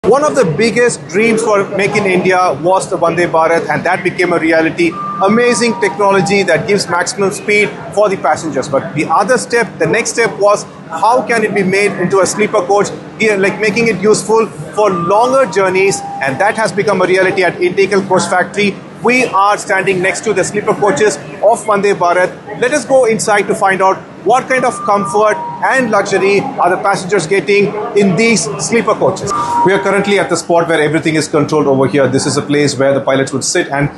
One of the biggest dreams for Make in India was the Vandhebarat, and that became a reality. Amazing technology that gives maximum speed for the passengers. But the next step was how can it be made into a sleeper coach, like making it useful for longer journeys, and that has become a reality at Integral Coach Factory. We are standing next to the sleeper coaches of Vandhebarat. Let us go inside to find out what kind of comfort and luxury are the passengers getting in these sleeper coaches. We are currently at the spot where everything is controlled over here. This is a place where the pilots would sit and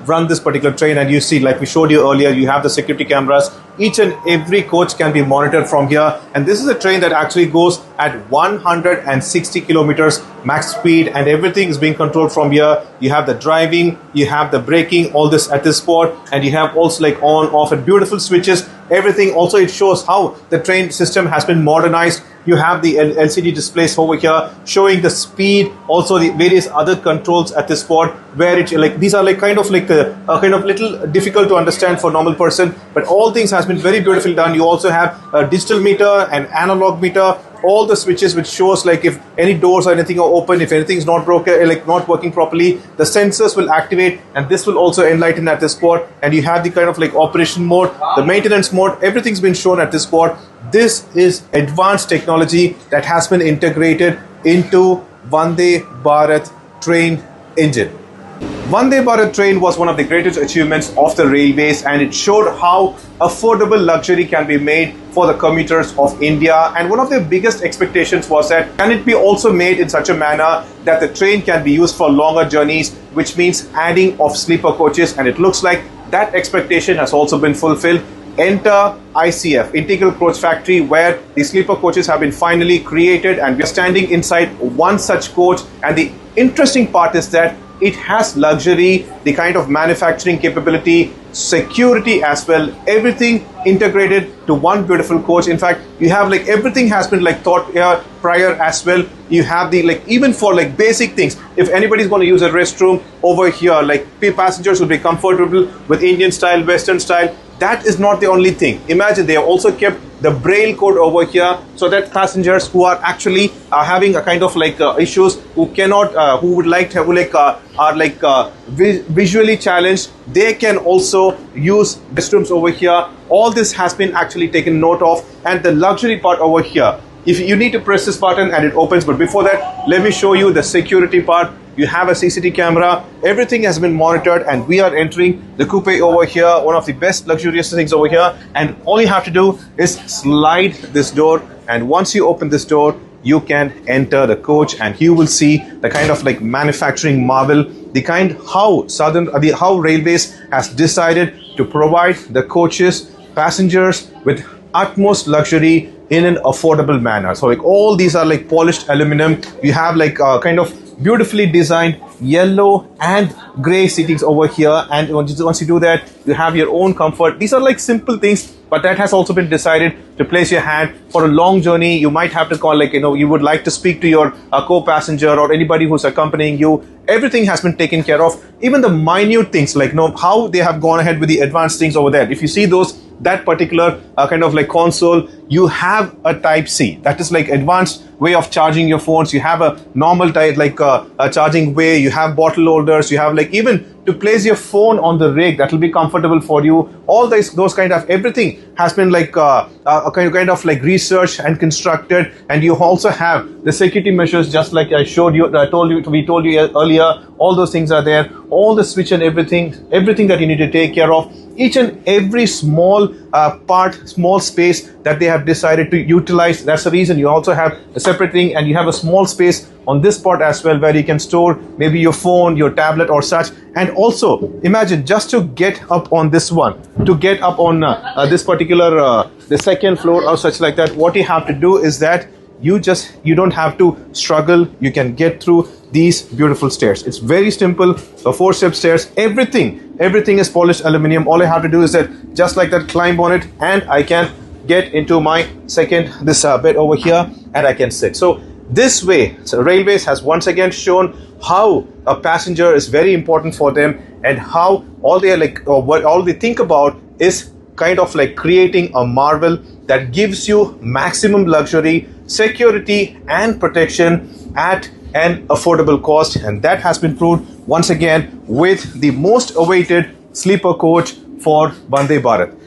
run this particular train, and you see, like we showed you earlier, you have the security cameras. Each and every coach can be monitored from here, and this is a train that actually goes at 160 kilometers max speed, and everything is being controlled from here. You have the driving, you have the braking, all this at this spot, and you have also like on, off, and beautiful switches. Everything also, it shows how the train system has been modernized. You have the LCD displays over here showing the speed, also the various other controls at this spot, where it like these are like kind of little difficult to understand for normal person, but all things has been very beautifully done. You also have a digital meter and analog meter, all the switches which shows like if any doors or anything are open, if anything is not broken, like not working properly, the sensors will activate, and this will also enlighten at this spot. And you have the kind of like operation mode, the maintenance mode, everything's been shown at this spot. This is advanced technology that has been integrated into Vandhebarat train engine. Vandhebarat train was one of the greatest achievements of the railways, and it showed how affordable luxury can be made for the commuters of India. And one of their biggest expectations was that can it be also made in such a manner that the train can be used for longer journeys, which means adding of sleeper coaches, and it looks like that expectation has also been fulfilled. Enter ICF, Integral Coach Factory, where the sleeper coaches have been finally created, and we are standing inside one such coach. And the interesting part is that it has luxury, the kind of manufacturing capability, security as well, everything integrated to one beautiful coach. In fact, you have like everything has been like thought prior as well. You have the like even for like basic things, if anybody's going to use a restroom over here, like passengers will be comfortable with Indian style, Western style. That is not the only thing. Imagine they have also kept the braille code over here, so that passengers who are actually having a kind of like issues, who cannot, who would like to are visually challenged, they can also use restrooms over here. All this has been actually taken note of. And the luxury part over here, if you need to press this button and it opens, but before that, let me show you the security part. You have a CCTV camera, everything has been monitored, and we are entering the coupe over here, one of the best luxurious things over here. And all you have to do is slide this door, and once you open this door, you can enter the coach, and you will see the kind of like manufacturing marvel, the kind how how railways has decided to provide the coaches, passengers with utmost luxury in an affordable manner. So like all these are like polished aluminum. You have like kind of beautifully designed yellow and gray seatings over here, and once you do that, you have your own comfort. These are like simple things, but that has also been decided to place your hand for a long journey. You might have to call, like, you would like to speak to your co-passenger or anybody who's accompanying you. Everything has been taken care of. Even the minute things, like how they have gone ahead with the advanced things over there. If you see that particular kind of like console, you have a type C, that is like advanced way of charging your phones. You have a normal type like a charging way. You have bottle holders. You have like even to place your phone on the rig, that will be comfortable for you. All those kind of everything has been like a kind of like researched and constructed. And you also have the security measures, just like we told you earlier. All those things are there. All the switch and everything that you need to take care of. Each and every small small space that they have decided to utilize. That's the reason you also have a separate thing, and you have a small space on this part as well, where you can store maybe your phone, your tablet or such. And also imagine just to get up on this one, to get up on this particular the second floor or such like that, what you have to do is that you don't have to struggle. You can get through these beautiful stairs. It's very simple, a 4-step stairs. Everything is polished aluminum. All I have to do is that just like that, climb on it, and I can get into my this bed over here, and I can sit. So this way, railways has once again shown how a passenger is very important for them, and how all they think about is kind of like creating a marvel that gives you maximum luxury, security and protection at an affordable cost. And that has been proved once again with the most awaited sleeper coach for Vande Bharat.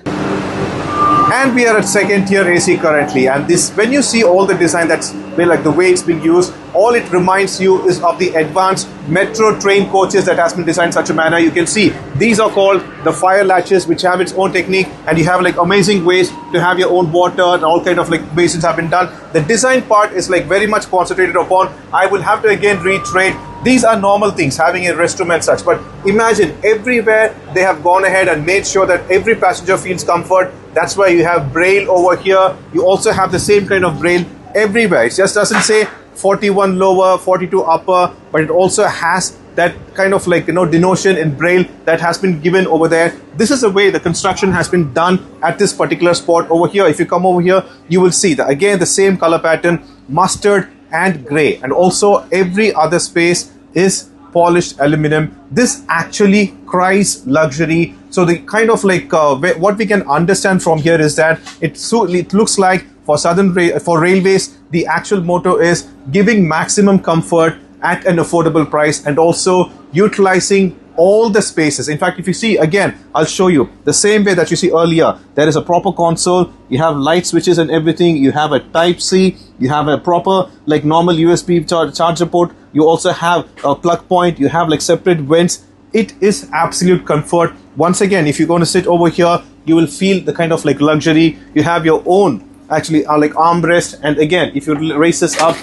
And we are at second tier AC currently, and this, when you see all the design, that's like the way it's been used, all it reminds you is of the advanced metro train coaches that has been designed in such a manner. You can see these are called the fire latches, which have its own technique, and you have like amazing ways to have your own water, and all kind of like basins have been done. The design part is like very much concentrated upon. I will have to again reiterate, these are normal things, having a restroom and such, but imagine everywhere they have gone ahead and made sure that every passenger feels comfort. That's why you have braille over here. You also have the same kind of braille everywhere. It just doesn't say 41 lower, 42 upper, but it also has that kind of like, denotion in braille that has been given over there. This is the way the construction has been done at this particular spot over here. If you come over here, you will see that again the same color pattern, mustard and gray, and also every other space is polished aluminum. This actually cries luxury. So the kind of like what we can understand from here is that it looks like for for railways, the actual motto is giving maximum comfort at an affordable price and also utilizing all the spaces. In fact, if you see again, I'll show you the same way that you see earlier. There is a proper console, you have light switches and everything, you have a type C, you have a proper like normal USB charger port, you also have a plug point, you have like separate vents. It is absolute comfort. Once again, if you're going to sit over here, you will feel the kind of like luxury. You have your own actually like armrest, and again if you raise this up,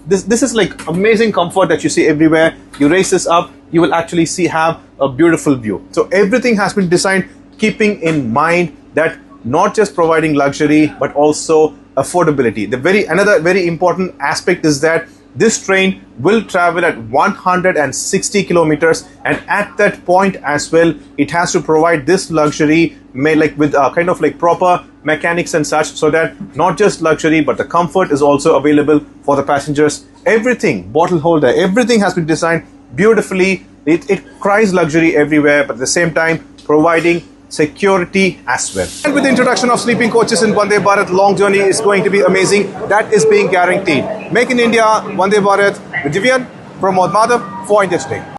this is like amazing comfort that you see everywhere. You raise this up, you will actually have a beautiful view. So everything has been designed keeping in mind that not just providing luxury but also affordability. Another very important aspect is that this train will travel at 160 kilometers, and at that point as well, it has to provide this luxury made like with kind of like proper mechanics and such, so that not just luxury but the comfort is also available for the passengers. Everything, bottle holder, everything has been designed beautifully. It cries luxury everywhere, but at the same time providing security as well. And with the introduction of sleeping coaches in Vande Bharat, long journey is going to be amazing. That is being guaranteed. Make in India, Vande Bharat. With Divyan, Pramod Madhav for India Today.